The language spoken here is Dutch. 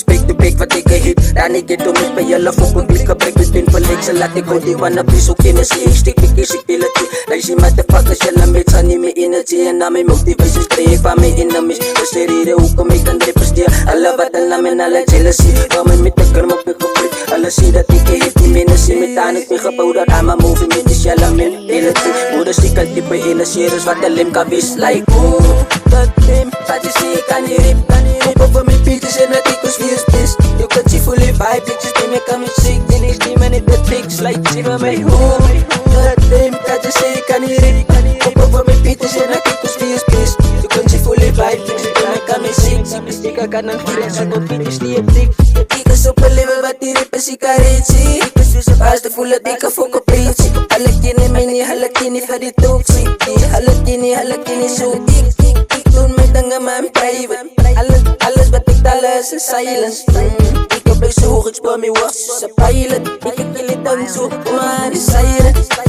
back to back wat ik hit. Dan ik het om met bij je love op een blik break between verlex. Laat ik go die wanna be so in a sea. Stick ik is ik lazy motherfuckers, yalla met zijn niet meer energy. En dan mijn motivation streef van mijn enemies. De serie hoe kom ik dan drippers die alle wat en lamen alle jealousy. Waarom met de kurm op ik geflik. Alles zie dat ik hit die mensen met aan het gebouw dat aan mijn movement is yalla mentality. Moeder stiek al type in een series wat de lim kan wist like oh dat lim. Wat je zie kan je rip. Op over mijn pictures en dat ik was weer spist. You can see fully vibe pictures die me come sick. Die next die man in the pics like zie van mij oh dat lim. Wat je zie kan je rip. Op over mijn pictures en dat ik was weer spist. You can see fully vibe pictures die me come sick. Zie ik kan een feeling zo tot pictures die je dik. Ik is op een leven wat die rip is ik kan ritsie. Ik is dus op huis de volle dikke fokken preachie. Alle kine mini, alle kine voor die toxic. Alle kine zo ik doen met dingen mijn private. Alles wat ik tel is in silence. Ik heb bij zo hoog, ik spoor me was, ze pilot. Ik heb jullie dan zo, maar die silent.